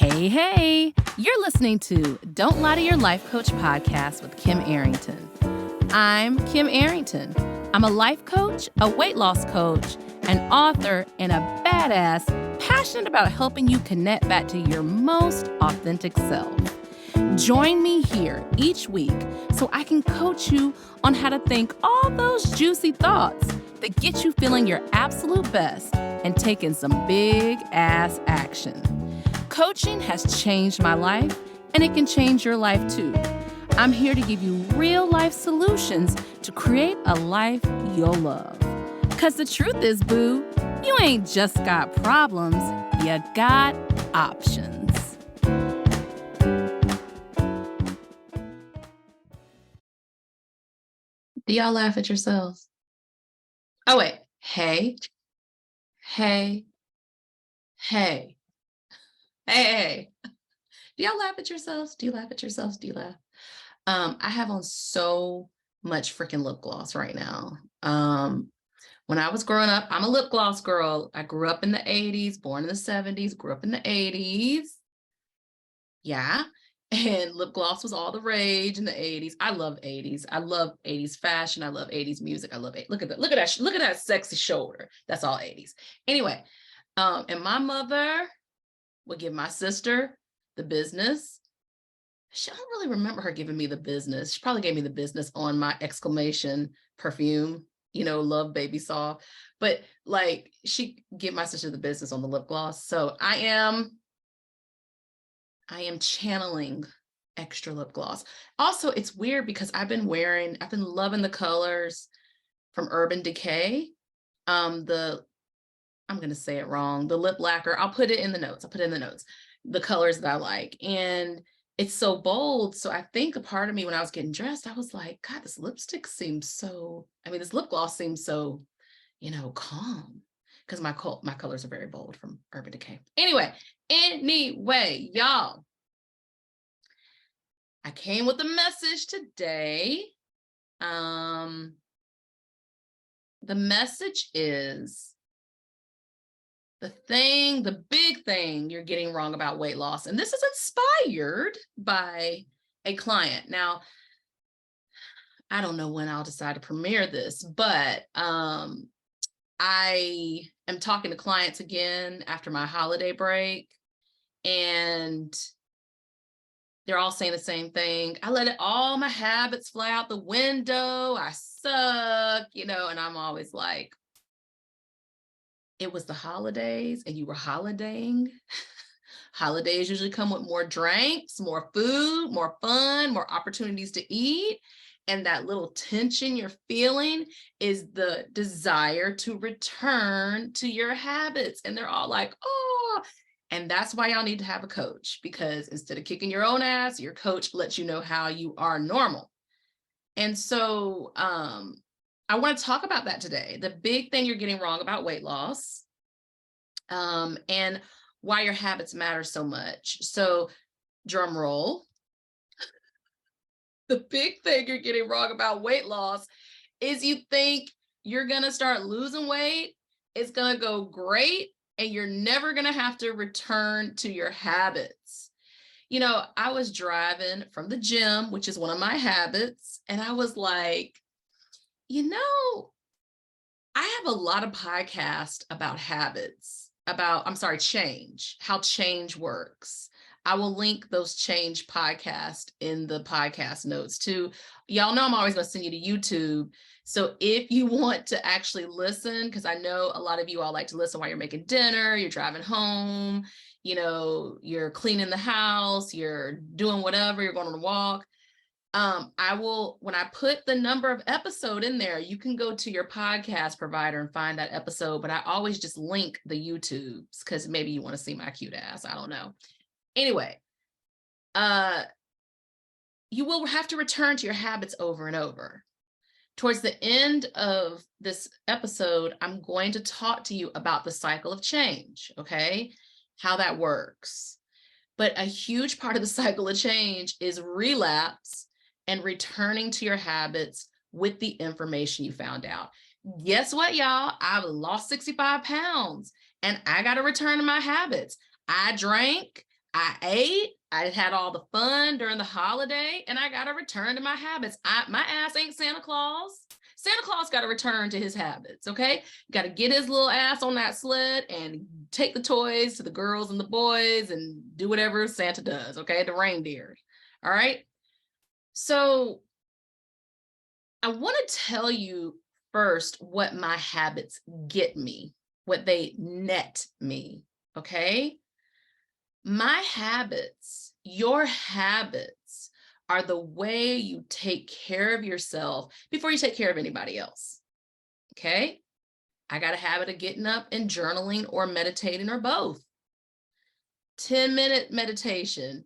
Hey, you're listening to Don't Lie to Your Life Coach podcast with Kim Arrington. I'm Kim Arrington. I'm a life coach, a weight loss coach, an author, and a badass passionate about helping you connect back to your most authentic self. Join me here each week so I can coach you on how to think all those juicy thoughts that get you feeling your absolute best and taking some big ass action. Coaching has changed my life, and it can change your life too. I'm here to give you real life solutions to create a life you'll love. Because the truth is, boo, you ain't just got problems, you got options. Do y'all laugh at yourselves? Oh, wait. Hey. Do y'all laugh at yourselves? Do you laugh at yourselves? Do you laugh? I have on so much freaking lip gloss right now. When I was growing up, I'm a lip gloss girl. I grew up in the 80s, born in the 70s, grew up in the 80s. Yeah. And lip gloss was all the rage in the 80s. I love 80s. I love 80s fashion. I love 80s music. I love it. Look at that sexy shoulder. That's all 80s. Anyway, and my mother would give my sister the business. I don't really remember her giving me the business. She probably gave me the business on my exclamation perfume, love baby soft. But like she give my sister the business on the lip gloss. So I am channeling extra lip gloss. Also, it's weird because I've been loving the colors from Urban Decay. I'm going to say it wrong. The lip lacquer. I'll put it in the notes. The colors that I like. And it's so bold. So I think a part of me when I was getting dressed, I was like, God, this lip gloss seems so, calm. Because my colors are very bold from Urban Decay. Anyway, y'all. I came with a message today. The message is the big thing you're getting wrong about weight loss. And this is inspired by a client. Now, I don't know when I'll decide to premiere this, but I am talking to clients again after my holiday break, and they're all saying the same thing. I let all my habits fly out the window. I suck, and I'm always like, it was the holidays and you were holidaying. Holidays usually come with more drinks, more food, more fun, more opportunities to eat. And that little tension you're feeling is the desire to return to your habits. And they're all like, oh, and that's why y'all need to have a coach, because instead of kicking your own ass, your coach lets you know how you are normal. And so I want to talk about that today. The big thing you're getting wrong about weight loss, and why your habits matter so much. So drum roll. The big thing you're getting wrong about weight loss is you think you're going to start losing weight, it's going to go great, and you're never going to have to return to your habits. I was driving from the gym, which is one of my habits, and I was like, I have a lot of podcasts about change, how change works. I will link those change podcasts in the podcast notes too. Y'all know I'm always going to send you to YouTube. So if you want to actually listen, because I know a lot of you all like to listen while you're making dinner, you're driving home, you're cleaning the house, you're doing whatever, you're going on a walk. When I put the number of episode in there, you can go to your podcast provider and find that episode, but I always just link the YouTubes because maybe you want to see my cute ass. I don't know. Anyway, you will have to return to your habits over and over. Towards the end of this episode, I'm going to talk to you about the cycle of change, okay? How that works. But a huge part of the cycle of change is relapse and returning to your habits with the information you found out. Guess what, y'all? I've lost 65 pounds and I got to return to my habits. I drank, I ate, I had all the fun during the holiday, and I got to return to my habits. My ass ain't Santa Claus. Santa Claus got to return to his habits, okay? Got to get his little ass on that sled and take the toys to the girls and the boys and do whatever Santa does, okay? The reindeer, all right? So I want to tell you first what my habits get me, what they net me, okay? My habits, your habits are the way you take care of yourself before you take care of anybody else. Okay. I got a habit of getting up and journaling or meditating or both. 10-minute meditation.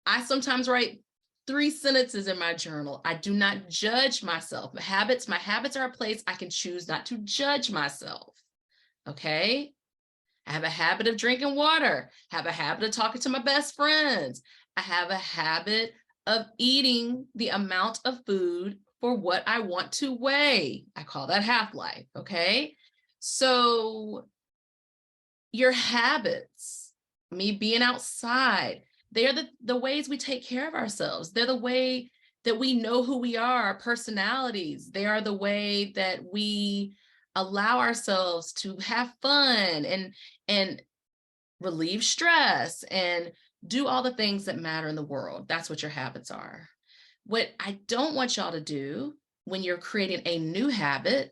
I sometimes write 3 sentences in my journal. I do not judge myself. My habits are a place I can choose not to judge myself. Okay. I have a habit of drinking water, have a habit of talking to my best friends. I have a habit of eating the amount of food for what I want to weigh. I call that half-life, okay? So your habits, me being outside, they're the ways we take care of ourselves. They're the way that we know who we are, our personalities. They are the way that we allow ourselves to have fun and relieve stress and do all the things that matter in the world. That's what your habits are. What I don't want y'all to do when you're creating a new habit,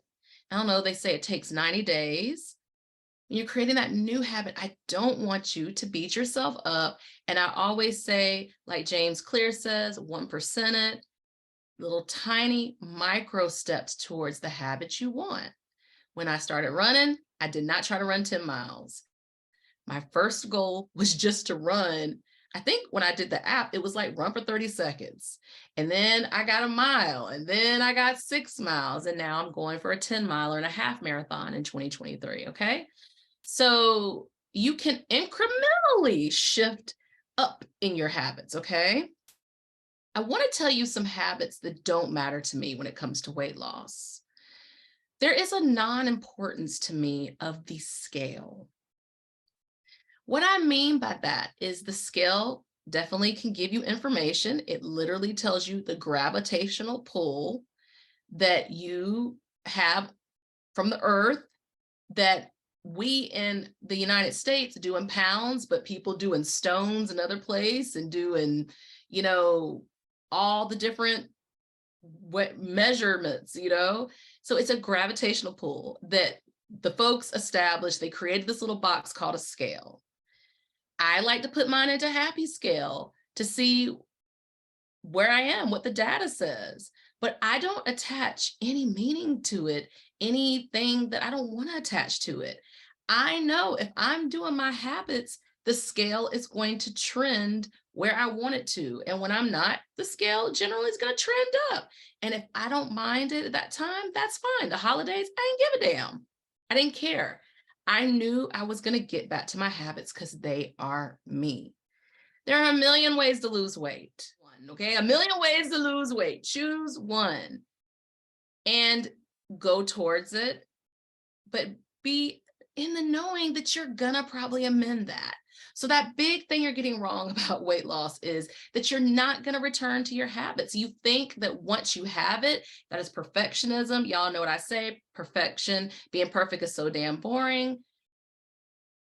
I don't know, they say it takes 90 days. When you're creating that new habit, I don't want you to beat yourself up. And I always say, like James Clear says, 1% it, little tiny micro steps towards the habit you want. When I started running, I did not try to run 10 miles. My first goal was just to run. I think when I did the app, it was like run for 30 seconds. And then I got a mile, and then I got 6 miles. And now I'm going for a 10-mile and a half marathon in 2023. Okay. So you can incrementally shift up in your habits. Okay. I want to tell you some habits that don't matter to me when it comes to weight loss. There is a non-importance to me of the scale. What I mean by that is the scale definitely can give you information. It literally tells you the gravitational pull that you have from the earth that we in the United States do in pounds, but people do in stones another place and do in, all the different measurements, So it's a gravitational pull that the folks established. They created this little box called a scale. I like to put mine into Happy Scale to see where I am, what the data says, but I don't attach any meaning to it, anything that I don't want to attach to it. I know if I'm doing my habits, the scale is going to trend where I want it to. And when I'm not, the scale generally is going to trend up. And if I don't mind it at that time, that's fine. The holidays, I didn't give a damn. I didn't care. I knew I was going to get back to my habits because they are me. There are a million ways to lose weight. Okay, a million ways to lose weight. Choose one and go towards it, but be in the knowing that you're gonna probably amend that. So that big thing you're getting wrong about weight loss is that you're not gonna return to your habits. You think that once you have it, that is perfectionism. Y'all know what I say, perfection, being perfect is so damn boring.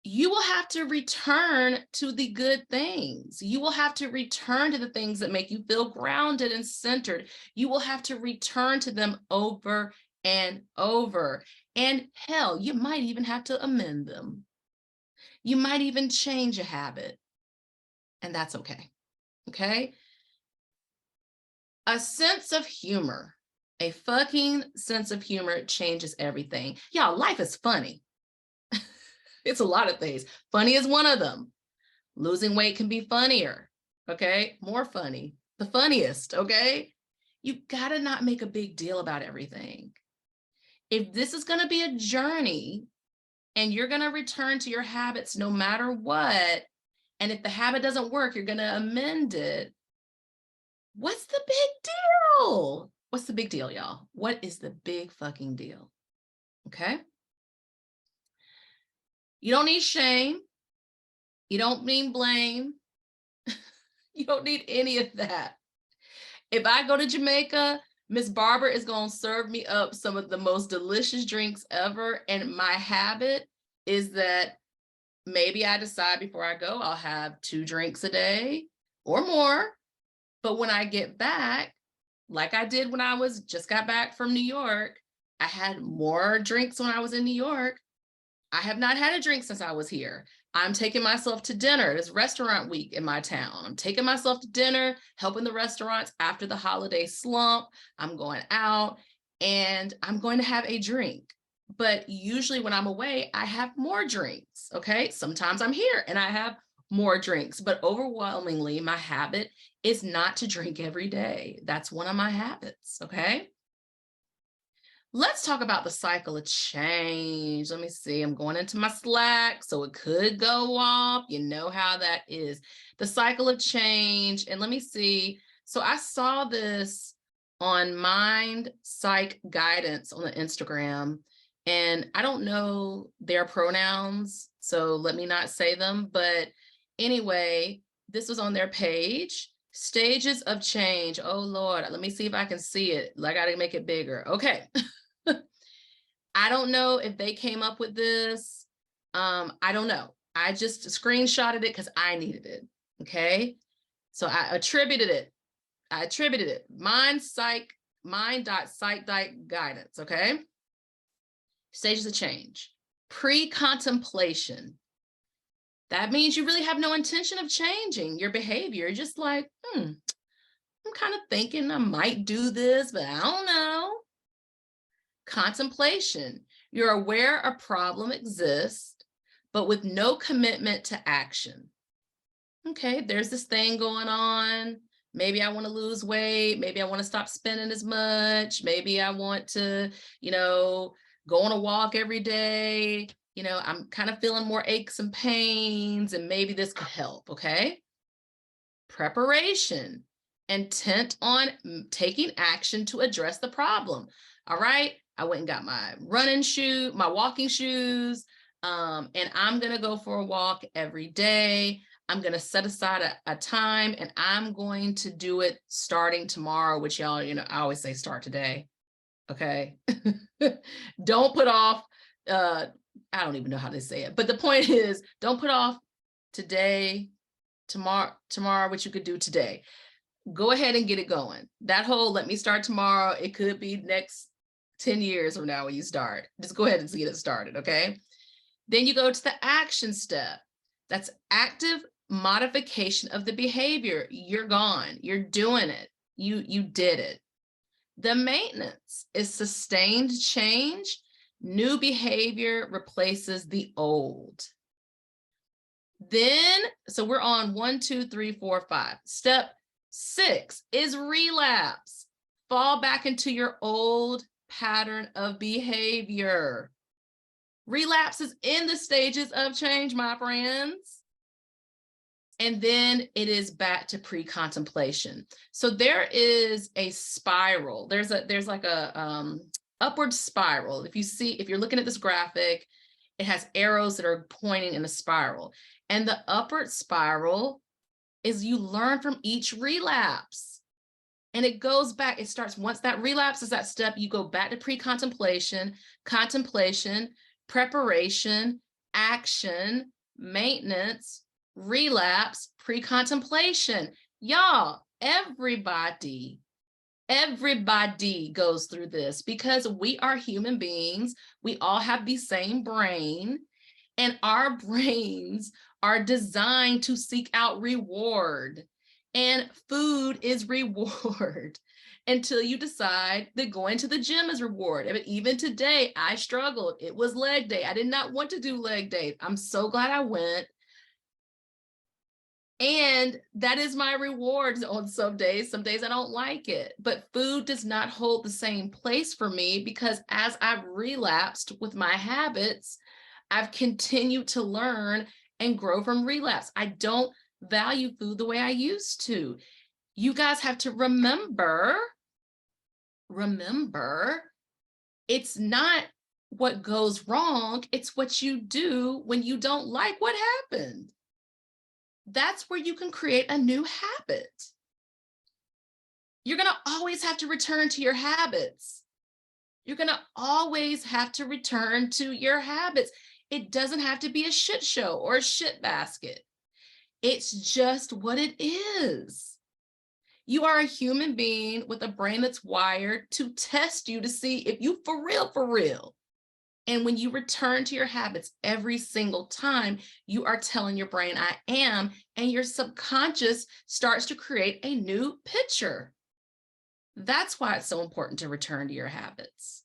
You will have to return to the good things. You will have to return to the things that make you feel grounded and centered. You will have to return to them over and over. And hell, you might even have to amend them. You might even change a habit. And that's okay. Okay? A sense of humor, a fucking sense of humor changes everything. Y'all, life is funny. It's a lot of things. Funny is one of them. Losing weight can be funnier, okay? More funny, the funniest, okay? You gotta not make a big deal about everything. If this is gonna be a journey and you're gonna return to your habits no matter what, and if the habit doesn't work, you're gonna amend it, what's the big deal? What's the big deal, y'all? What is the big fucking deal? Okay? You don't need shame. You don't need blame. You don't need any of that. If I go to Jamaica, Miss Barbara is going to serve me up some of the most delicious drinks ever. And my habit is that maybe I decide before I go, I'll have 2 drinks a day or more. But when I get back, like I did when I just got back from New York, I had more drinks when I was in New York. I have not had a drink since I was here. I'm taking myself to dinner. It's restaurant week in my town. I'm taking myself to dinner, helping the restaurants after the holiday slump. I'm going out and I'm going to have a drink. But usually when I'm away, I have more drinks. Okay. Sometimes I'm here and I have more drinks, but overwhelmingly, my habit is not to drink every day. That's one of my habits. Okay. Let's talk about the cycle of change. Let me see. I'm going into my Slack, so it could go off. You know how that is. The cycle of change. And let me see. So I saw this on Mind Psych Guidance on the Instagram, and I don't know their pronouns, so let me not say them. But anyway, this was on their page. Stages of change. Oh, Lord. Let me see if I can see it. I got to make it bigger. Okay. I don't know if they came up with this. I don't know. I just screenshotted it because I needed it. Okay. So I attributed it. Mind.psych guidance. Okay. Stages of change. Pre-contemplation. That means you really have no intention of changing your behavior. You're just like, I'm kind of thinking I might do this, but I don't know. Contemplation. You're aware a problem exists, but with no commitment to action. Okay, there's this thing going on. Maybe I want to lose weight. Maybe I want to stop spending as much. Maybe I want to, go on a walk every day. I'm kind of feeling more aches and pains, and maybe this could help. Okay. Preparation. Intent on taking action to address the problem. All right. I went and got my walking shoes, and I'm going to go for a walk every day. I'm going to set aside a time, and I'm going to do it starting tomorrow, which y'all, I always say start today. Okay. Don't put off, I don't even know how to say it, but the point is don't put off today, tomorrow, what you could do today. Go ahead and get it going. That whole let me start tomorrow, it could be next 10 years from now when you start. Just go ahead and get it started, okay? Then you go to the action step. That's active modification of the behavior. You're gone. You're doing it. You did it. The maintenance is sustained change. New behavior replaces the old. Then, so we're on 1, 2, 3, 4, 5. Step 6 is relapse. Fall back into your old pattern of behavior. Relapse is in the stages of change, my friends. And then it is back to pre-contemplation. So there is a spiral. There's like a upward spiral. If you're looking at this graphic, it has arrows that are pointing in a spiral. And the upward spiral is you learn from each relapse. And it goes back, it starts, once that relapse is that step, you go back to pre-contemplation, contemplation, preparation, action, maintenance, relapse, pre-contemplation. Y'all, everybody goes through this because we are human beings. We all have the same brain, and our brains are designed to seek out reward. And food is reward until you decide that going to the gym is reward. Even today, I struggled. It was leg day. I did not want to do leg day. I'm so glad I went. And that is my reward on some days. Some days I don't like it. But food does not hold the same place for me because as I've relapsed with my habits, I've continued to learn and grow from relapse. I don't value food the way I used to. You guys have to remember, it's not what goes wrong, it's what you do when you don't like what happened. that's where you can create a new habit. You're going to always have to return to your habits. You're going to always have to return to your habits. It doesn't have to be a shit show or a shit basket. It's just what it is. You are a human being with a brain that's wired to test you to see if you for real. And when you return to your habits every single time, you are telling your brain, I am, and your subconscious starts to create a new picture. That's why it's so important to return to your habits.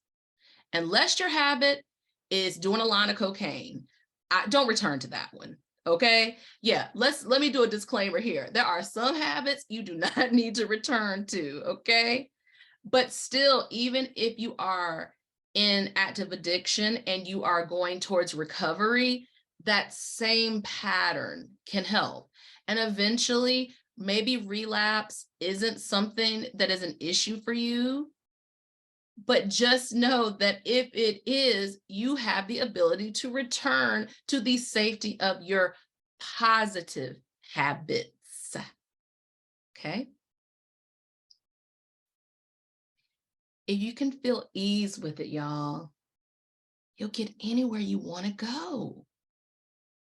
Unless your habit is doing a line of cocaine, don't return to that one. Okay. Yeah. Let me do a disclaimer here. There are some habits you do not need to return to. Okay. But still, even if you are in active addiction and you are going towards recovery, that same pattern can help. And eventually, maybe relapse isn't something that is an issue for you. But just know that if it is, you have the ability to return to the safety of your positive habits. Okay. If you can feel ease with it, y'all, you'll get anywhere you want to go.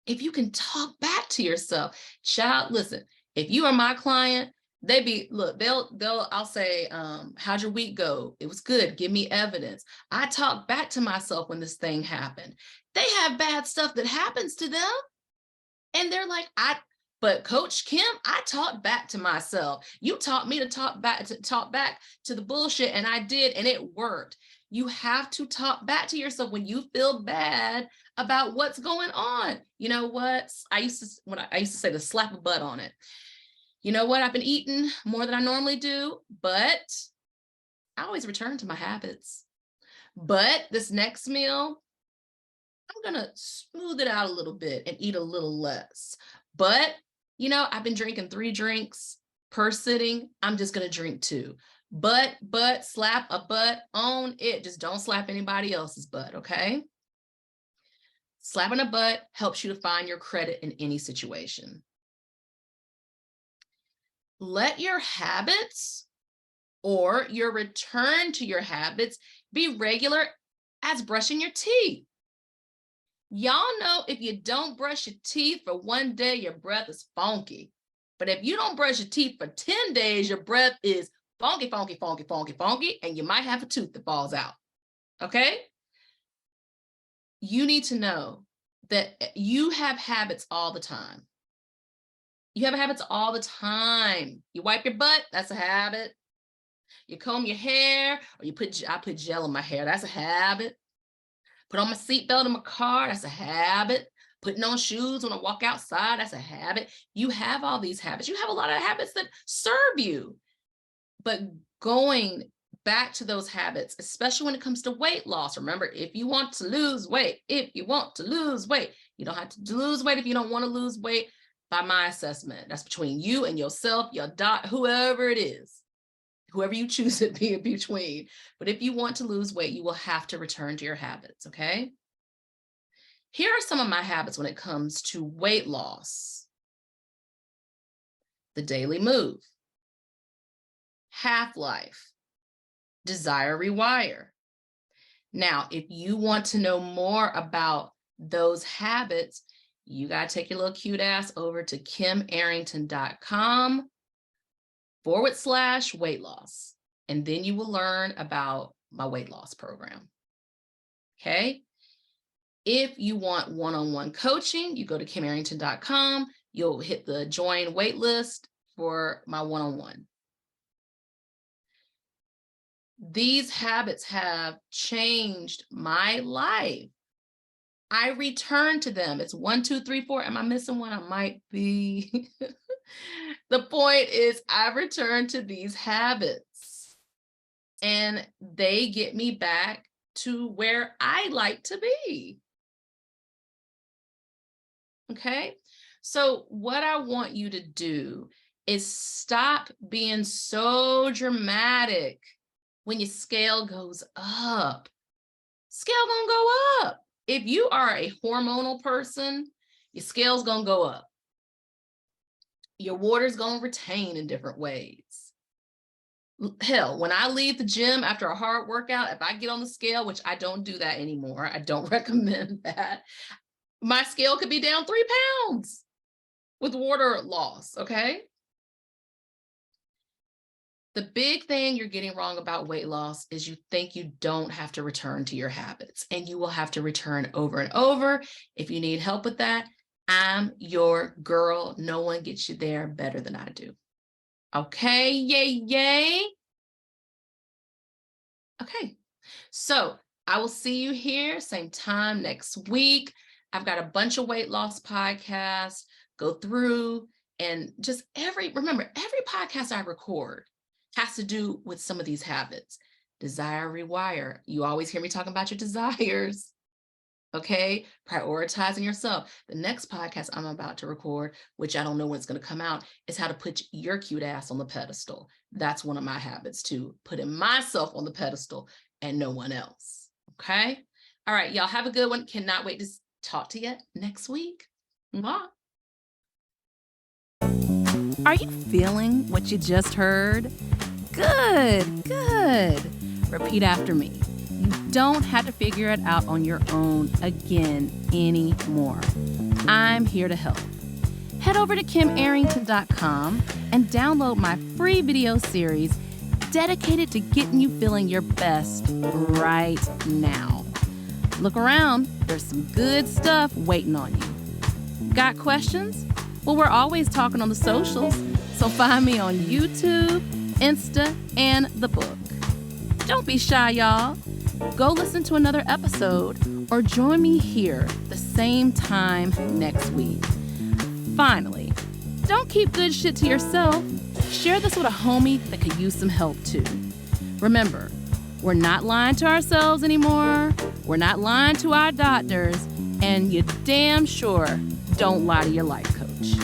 If you can talk back to yourself, child, listen, if you are my client, I'll say, how'd your week go? It was good. Give me evidence. I talk back to myself when this thing happened. They have bad stuff that happens to them. And they're like, but Coach Kim, I talked back to myself. You taught me to talk back to the bullshit, and I did, and it worked. You have to talk back to yourself when you feel bad about what's going on. You know what? I used to say to slap a butt on it. You know what? I've been eating more than I normally do, but I always return to my habits. But this next meal, I'm going to smooth it out a little bit and eat a little less. But, I've been drinking 3 drinks per sitting. I'm just going to drink 2. But, slap a butt on it. Just don't slap anybody else's butt, okay? Slapping a butt helps you to find your credit in any situation. Let your habits or your return to your habits be regular as brushing your teeth. Y'all know if you don't brush your teeth for 1 day, your breath is funky. But if you don't brush your teeth for 10 days, your breath is funky, and you might have a tooth that falls out. Okay? You need to know that you have habits all the time. You have habits all the time. You wipe your butt, that's a habit. You comb your hair, or I put gel in my hair, that's a habit. Put on my seatbelt in my car, that's a habit. Putting on shoes when I walk outside, that's a habit. You have all these habits. You have a lot of habits that serve you. But going back to those habits, especially when it comes to weight loss, remember, if you want to lose weight, you don't have to lose weight if you don't want to lose weight. By my assessment, that's between you and yourself, your doctor, whoever it is, whoever you choose to be in between. But if you want to lose weight, you will have to return to your habits, okay? Here are some of my habits when it comes to weight loss. The Daily Move, Half-Life, Desire Rewire. Now, if you want to know more about those habits, you got to take your little cute ass over to kimarrington.com/weight loss. And then you will learn about my weight loss program. Okay. If you want one-on-one coaching, you go to kimarrington.com. You'll hit the join wait list for my one-on-one. These habits have changed my life. I return to them. It's 1, 2, 3, 4. Am I missing one? I might be. The point is, I return to these habits and they get me back to where I like to be. Okay. So what I want you to do is stop being so dramatic when your scale goes up. Scale gonna go up. If you are a hormonal person, your scale's gonna go up. Your water's going to retain in different ways. Hell, when I leave the gym after a hard workout, if I get on the scale, which I don't do that anymore, I don't recommend that. My scale could be down 3 pounds with water loss, okay? The big thing you're getting wrong about weight loss is you think you don't have to return to your habits, and you will have to return over and over. If you need help with that, I'm your girl. No one gets you there better than I do. Okay, yay, yay. Okay, so I will see you here same time next week. I've got a bunch of weight loss podcasts, go through, and just remember, every podcast I record has to do with some of these habits. Desire, rewire. You always hear me talking about your desires. Okay, prioritizing yourself. The next podcast I'm about to record, which I don't know when it's going to come out, is how to put your cute ass on the pedestal. That's one of my habits too, putting myself on the pedestal and no one else. Okay, all right, y'all have a good one. Cannot wait to talk to you next week. Mwah. Are you feeling what you just heard? Good, good. Repeat after me. You don't have to figure it out on your own again anymore. I'm here to help. Head over to KimArrington.com and download my free video series dedicated to getting you feeling your best right now. Look around, there's some good stuff waiting on you. Got questions? Well, we're always talking on the socials, so find me on YouTube, Insta, and the book. Don't be shy, y'all. Go listen to another episode or join me here the same time next week. Finally, don't keep good shit to yourself. Share this with a homie that could use some help too. Remember, we're not lying to ourselves anymore. We're not lying to our doctors, and you damn sure don't lie to your life coach.